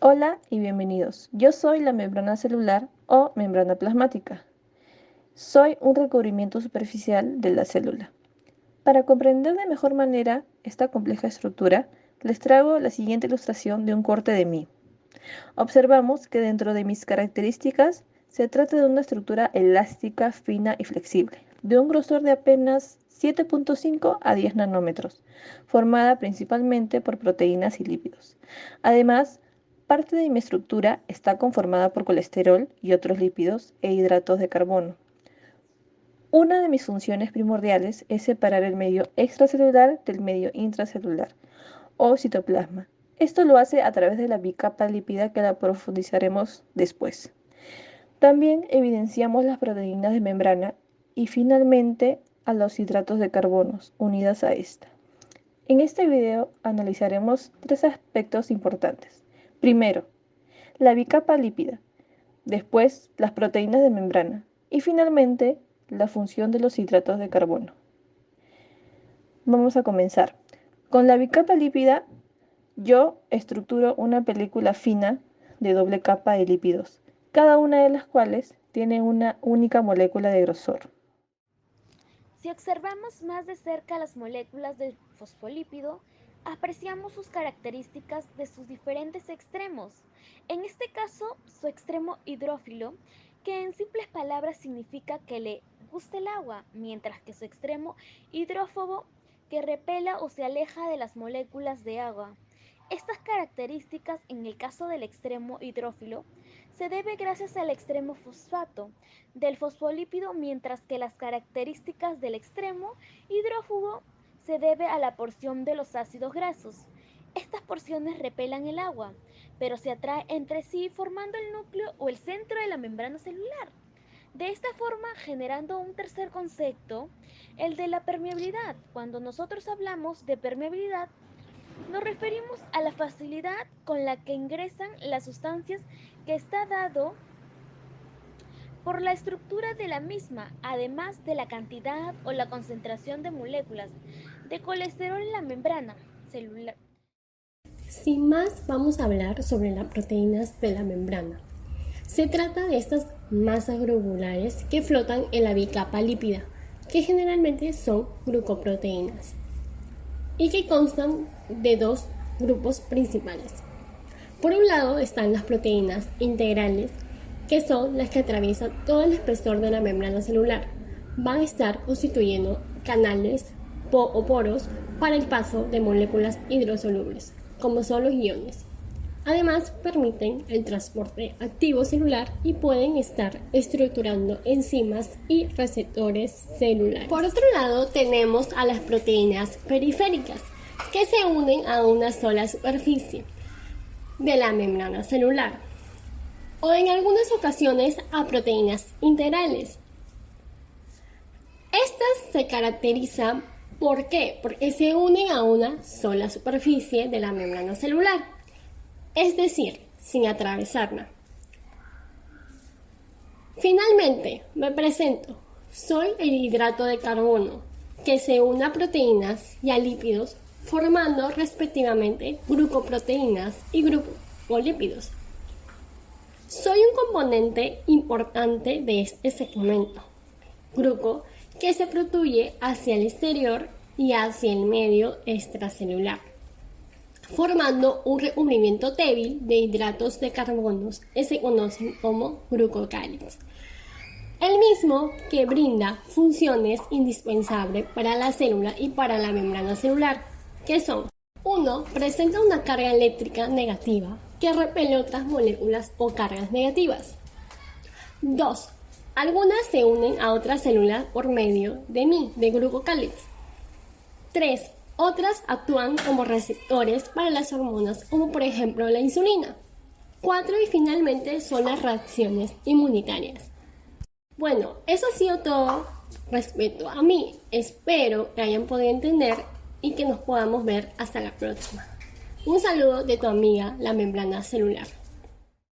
Hola y bienvenidos. Yo soy la membrana celular o membrana plasmática. Soy un recubrimiento superficial de la célula. Para comprender de mejor manera esta compleja estructura, les traigo la siguiente ilustración de un corte de mí. Observamos que dentro de mis características se trata de una estructura elástica, fina y flexible, de un grosor de apenas 7.5 a 10 nanómetros, formada principalmente por proteínas y lípidos. Además, parte de mi estructura está conformada por colesterol y otros lípidos e hidratos de carbono. Una de mis funciones primordiales es separar el medio extracelular del medio intracelular o citoplasma. Esto lo hace a través de la bicapa lípida que la profundizaremos después. También evidenciamos las proteínas de membrana y finalmente a los hidratos de carbono unidas a esta. En este video analizaremos tres aspectos importantes. Primero, la bicapa lípida, después las proteínas de membrana y finalmente la función de los hidratos de carbono. Vamos a comenzar. Con la bicapa lípida yo estructuro una película fina de doble capa de lípidos, cada una de las cuales tiene una única molécula de grosor. Si observamos más de cerca las moléculas del fosfolípido, apreciamos sus características de sus diferentes extremos. En este caso, su extremo hidrófilo, que en simples palabras significa que le gusta el agua, mientras que su extremo hidrófobo, que repela o se aleja de las moléculas de agua. Estas características, en el caso del extremo hidrófilo, se debe gracias al extremo fosfato del fosfolípido, mientras que las características del extremo hidrófugo se debe a la porción de los ácidos grasos. Estas porciones repelan el agua, pero se atraen entre sí formando el núcleo o el centro de la membrana celular. De esta forma, generando un tercer concepto, el de la permeabilidad. Cuando nosotros hablamos de permeabilidad, nos referimos a la facilidad con la que ingresan las sustancias que está dado por la estructura de la misma, además de la cantidad o la concentración de moléculas de colesterol en la membrana celular. Sin más, vamos a hablar sobre las proteínas de la membrana. Se trata de estas masas globulares que flotan en la bicapa lípida, que generalmente son glucoproteínas, y que constan de dos grupos principales. Por un lado están las proteínas integrales, que son las que atraviesan todo el espesor de la membrana celular. Van a estar constituyendo canales o poros para el paso de moléculas hidrosolubles, como son los iones. Además, permiten el transporte activo celular y pueden estar estructurando enzimas y receptores celulares. Por otro lado, tenemos a las proteínas periféricas, que se unen a una sola superficie de la membrana celular, o en algunas ocasiones a proteínas integrales. Estas se caracterizan ¿por qué? Porque se unen a una sola superficie de la membrana celular, es decir, sin atravesarla. Finalmente, me presento. Soy el hidrato de carbono, que se une a proteínas y a lípidos, formando respectivamente glucoproteínas y glucolípidos. Soy un componente importante de este segmento, gluco, que se fluye hacia el exterior y hacia el medio extracelular, formando un recubrimiento débil de hidratos de carbono que se conocen como glucocálidos. El mismo que brinda funciones indispensables para la célula y para la membrana celular, que son: 1. Presenta una carga eléctrica negativa que repele otras moléculas o cargas negativas. 2. Algunas se unen a otras células por medio de glucocálidos. 3. Otras actúan como receptores para las hormonas, como por ejemplo la insulina. 4. Y finalmente son las reacciones inmunitarias. Bueno, eso ha sido todo respecto a mí. Espero que hayan podido entender y que nos podamos ver hasta la próxima. Un saludo de tu amiga, la membrana celular.